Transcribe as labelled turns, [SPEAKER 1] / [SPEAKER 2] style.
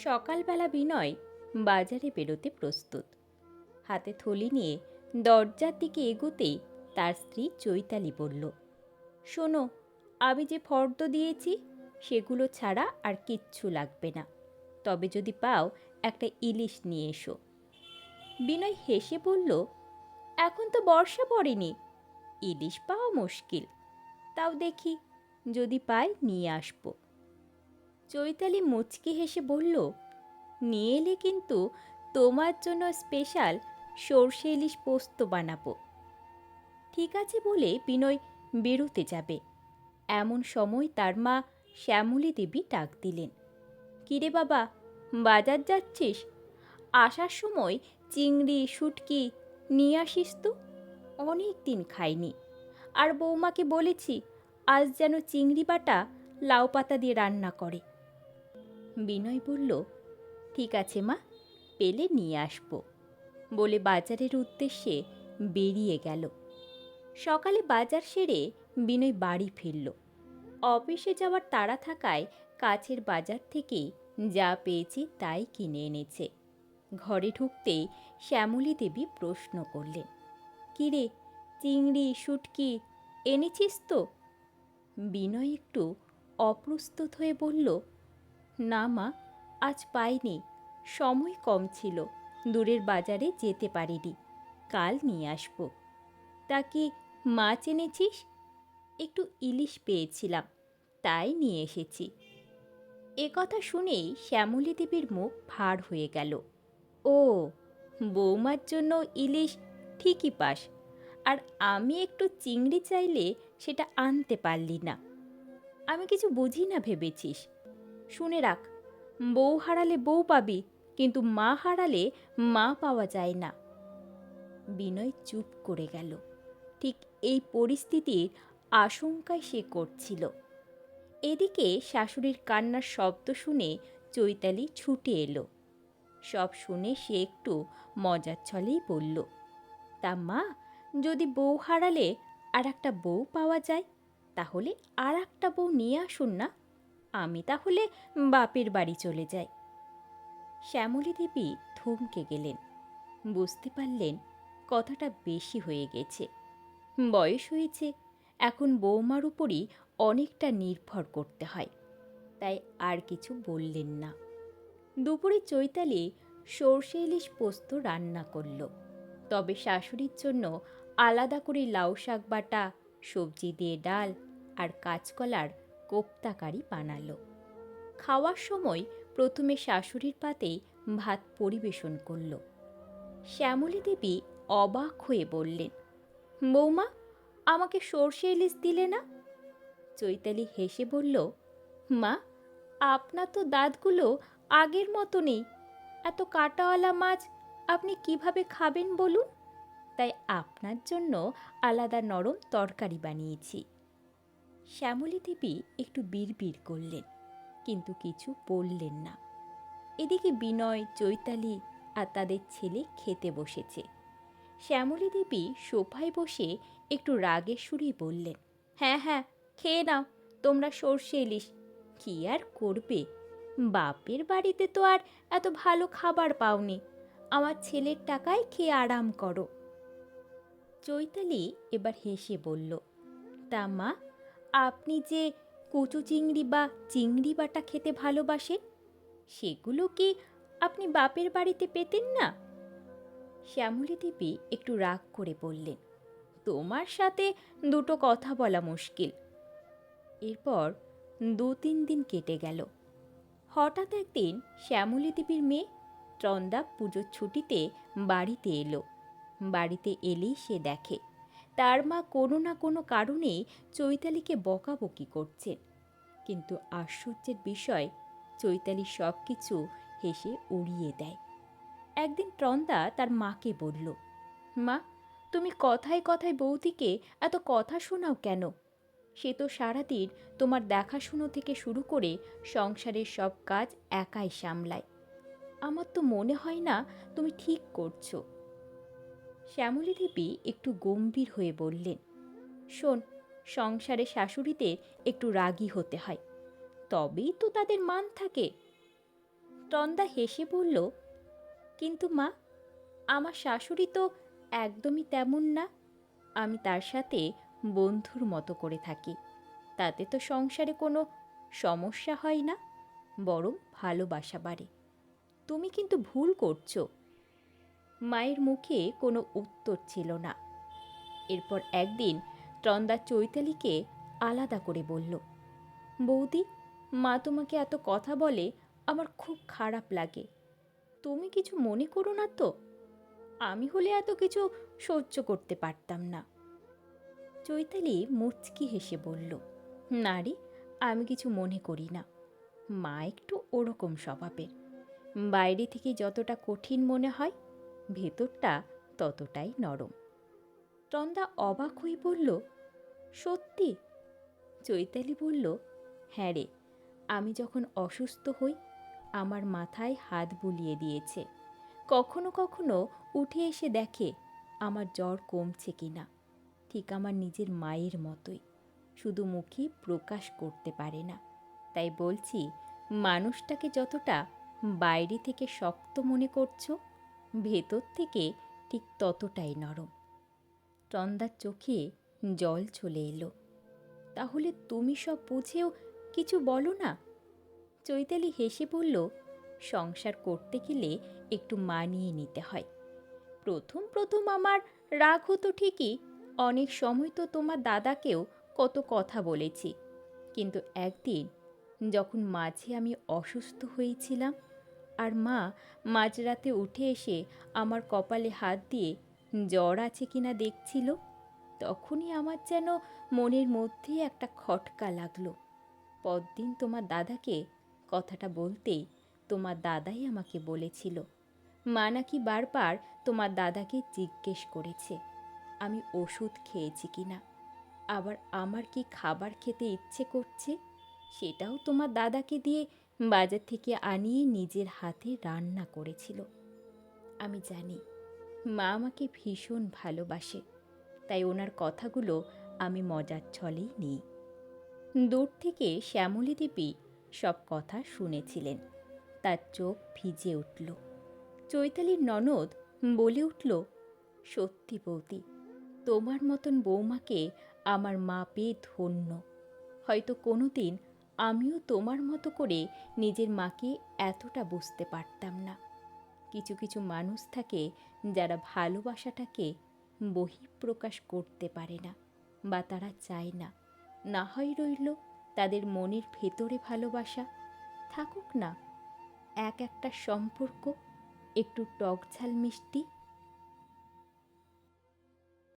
[SPEAKER 1] সকালবেলা বিনয় বাজারে বেরোতে প্রস্তুত। হাতে থলি নিয়ে দরজার দিকে এগোতেই তার স্ত্রী চৈতালি বলল, শোনো, আমি যে ফর্দ দিয়েছি সেগুলো ছাড়া আর কিচ্ছু লাগবে না। তবে যদি পাও একটা ইলিশ নিয়ে এসো। বিনয় হেসে বলল, এখন তো বর্ষা পড়েনি, ইলিশ পাওয়া মুশকিল। তাও দেখি, যদি পাই নিয়ে আসবো। চৈতালি মুচকি হেসে বলল, নিয়ে এলে কিন্তু তোমার জন্য স্পেশাল সর্ষে ইলিশ পোস্ত বানাবো। ঠিক আছে বলে বিনয় বেরোতে যাবে, এমন সময় তার মা শ্যামলী দেবী ডাক দিলেন, কিরে বাবা, বাজার যাচ্ছিস? আসার সময় চিংড়ি শুটকি নিয়ে আসিস তো, অনেক দিন খাইনি। আর বৌমাকে বলেছি আজ যেন চিংড়ি বাটা লাউ পাতা দিয়ে রান্না করে। বিনয় বলল, ঠিক আছে মা, পেলে নিয়ে আসবো, বলে বাজারের উদ্দেশ্যে বেরিয়ে গেল। সকালে বাজার সেরে বিনয় বাড়ি ফিরল। অফিসে যাওয়ার তাড়া থাকায় কাছের বাজার থেকেই যা পেয়েছি তাই কিনে এনেছে। ঘরে ঢুকতেই শ্যামলী দেবী প্রশ্ন করলেন, কিরে, চিংড়ি শুটকি এনেছিস তো? বিনয় একটু অপ্রস্তুত হয়ে বলল, না মা, আজ পাইনি, সময় কম ছিল, দূরের বাজারে যেতে পারিনি, কাল নিয়ে আসব। তা কি মাছ এনেছিস? একটু ইলিশ পেয়েছিলাম, তাই নিয়ে এসেছি। এ কথা শুনেই শ্যামলী দেবীর মুখ ভার হয়ে গেল। ও, বৌমার জন্য ইলিশ ঠিকই পাস, আর আমি একটু চিংড়ি চাইলে সেটা আনতে পারলি না। আমি কিছু বুঝি না ভেবেছিস? শুনে রাখ, বউ হারালে বউ পাবি, কিন্তু মা হারালে মা পাওয়া যায় না। বিনয় চুপ করে গেল। ঠিক এই পরিস্থিতির আশঙ্কায় সে করছিল। এদিকে শাশুড়ির কান্নার শব্দ শুনে চৈতালি ছুটে এলো। সব শুনে সে একটু মজার ছলেই বলল, তা মা, যদি বউ হারালে আর একটা বউ পাওয়া যায়, তাহলে আর একটা বউ নিয়ে আসুন না, আমি তাহলে বাপের বাড়ি চলে যাই। শ্যামলী দেবী থমকে গেলেন। বুঝতে পারলেন কথাটা বেশি হয়ে গেছে। বয়স হয়েছে, এখন বৌমার উপরই অনেকটা নির্ভর করতে হয়, তাই আর কিছু বললেন না। দুপুরে চৈতালি সর্ষে ইলিশ পোস্ত রান্না করল, তবে শাশুড়ির জন্য আলাদা করে লাউ শাক বাটা, সবজি দিয়ে ডাল আর কাঁচকলার কোপ্তাকারি বানালো। খাওয়ার সময় প্রথমে শাশুড়ির পাতেই ভাত পরিবেশন করল। শ্যামলী দেবী অবাক হয়ে বললেন, বৌমা, আমাকে সর্ষে ইলিশ দিলে না? চৈতালি হেসে বলল, মা, আপনার তো দাঁতগুলো আগের মতো নেই, এত কাঁটাওয়ালা মাছ আপনি কিভাবে খাবেন বলুন? তাই আপনার জন্য আলাদা নরম তরকারি বানিয়েছি। শ্যামলী দেবী একটু বিড়বিড় করলেন, কিন্তু কিছু বললেন না। এদিকে বিনয়, চৈতালি আর তাদের ছেলে খেতে বসেছে। শ্যামলী দেবী সোফায় বসে একটু রাগের সুরেই বললেন, হ্যাঁ হ্যাঁ, খেয়ে নাও তোমরা সর্ষে ইলিশ। কি আর করবে, বাপের বাড়িতে তো আর এত ভালো খাবার পাওনি, আমার ছেলের টাকায় খেয়ে আরাম করো। চৈতালি এবার হেসে বলল, তা মা, আপনি যে কচু চিংড়ি বা চিংড়ি বাটা খেতে ভালোবাসেন, সেগুলো কি আপনি বাপের বাড়িতে পেতেন না? শ্যামলী দেবী একটু রাগ করে বললেন, তোমার সাথে দুটো কথা বলা মুশকিল। এরপর 2-3 দিন কেটে গেল। হঠাৎ একদিন শ্যামলী দেবীর মেয়ে ত্রন্দা পুজোর ছুটিতে বাড়িতে এলো। বাড়িতে এলেই সে দেখে তার মা কোনো না কোনো কারণে চৈতালিকে বকাবকি করছেন, কিন্তু আশ্চর্যের বিষয়, চৈতালি সব কিছু হেসে উড়িয়ে দেয়। একদিন ত্রন্দা তার মাকে বলল, মা, তুমি কথায় কথায় বৌদিকে এত কথা শোনাও কেন? সে তো সারাদিন তোমার দেখাশুনো থেকে শুরু করে সংসারের সব কাজ একাই সামলায়। আমার তো মনে হয় না তুমি ঠিক করছো। শ্যামলী দেবী একটু গম্ভীর হয়ে বললেন, শোন, সংসারে শাশুড়িদের একটু রাগী হতে হয়, তবেই তো তাদের মান থাকে। তন্দা হেসে বলল, কিন্তু মা, আমার শাশুড়ি তো একদমই তেমন না। আমি তার সাথে বন্ধুর মতো করে থাকি। তাতে তো সংসারে কোনো সমস্যা হয় না, বরং ভালোবাসা বাড়ে। তুমি কিন্তু ভুল করছো। মায়ের মুখে কোনো উত্তর ছিল না। এরপর একদিন তন্দা চৈতালিকে আলাদা করে বলল, বৌদি, মা তোমাকে এত কথা বলে, আমার খুব খারাপ লাগে। তুমি কিছু মনে করো না তো? আমি হলে এত কিছু সহ্য করতে পারতাম না। চৈতালি মুচকি হেসে বলল, না রে, আমি কিছু মনে করি না। মা একটু ওরকম স্বভাবের। বাইরে থেকে যতটা কঠিন মনে হয়, ভেতরটা ততটাই নরম। তন্দা অবাক হয়ে বলল, সত্যি? চৈতালি বলল, হ্যাঁ রে, আমি যখন অসুস্থ হই আমার মাথায় হাত বুলিয়ে দিয়েছে। কখনো কখনো উঠে এসে দেখে আমার জ্বর কমছে কিনা। ঠিক আমার নিজের মায়ের মতোই, শুধু মুখে প্রকাশ করতে পারে না। তাই বলছি, মানুষটাকে যতটা বাইরে থেকে শক্ত মনে করছো, ভেতর থেকে ঠিক ততটাই নরম। তন্দার চোখে জল চলে এলো। তাহলে তুমি সব বুঝেও কিছু বলো না? চৈতালি হেসে বলল, সংসার করতে গেলে একটু মানিয়ে নিতে হয়। প্রথম প্রথম আমার রাগ হতো ঠিকই, অনেক সময় তো তোমার দাদাকেও কত কথা বলেছি। কিন্তু একদিন যখন মাঝে আমি অসুস্থ হয়েছিলাম আর মা মাঝরাতে উঠে এসে আমার কপালে হাত দিয়ে জ্বর আছে কিনা দেখছিল, তখনই আমার যেন মনের মধ্যেই একটা খটকা লাগলো। পরদিন তোমার দাদাকে কথাটা বলতেই তোমার দাদাই আমাকে বলেছিল, মা নাকি বারবার তোমার দাদাকে জিজ্ঞেস করেছে আমি ওষুধ খেয়েছি কিনা, আবার আমার কি খাবার খেতে ইচ্ছে করছে সেটাও তোমার দাদাকে দিয়ে বাজার থেকে আনিয়ে নিজের হাতে রান্না করেছিল। আমি জানি মা আমাকে ভীষণ ভালোবাসে, তাই ওনার কথাগুলো আমি মজার ছলেই নিই। দূর থেকে শ্যামলী দেবী সব কথা শুনেছিলেন। তার চোখ ভিজে উঠল। চৈতালির ননদ বলে উঠল, সত্যি বৌদি, তোমার মতন বৌমাকে আমার মা পেয়ে ধন্য। হয়তো কোনো দিন আমিও তোমার মতো করে নিজের মাকে এতটা বুঝতে পারতাম না। কিছু কিছু মানুষ থাকে যারা ভালোবাসাটাকে বহিঃপ্রকাশ করতে পারে না, বা তারা চায় না। না হয় রইল তাদের মনের ভেতরে ভালোবাসা, থাকুক না এক একটা সম্পর্ক, একটু টক ঝাল মিষ্টি।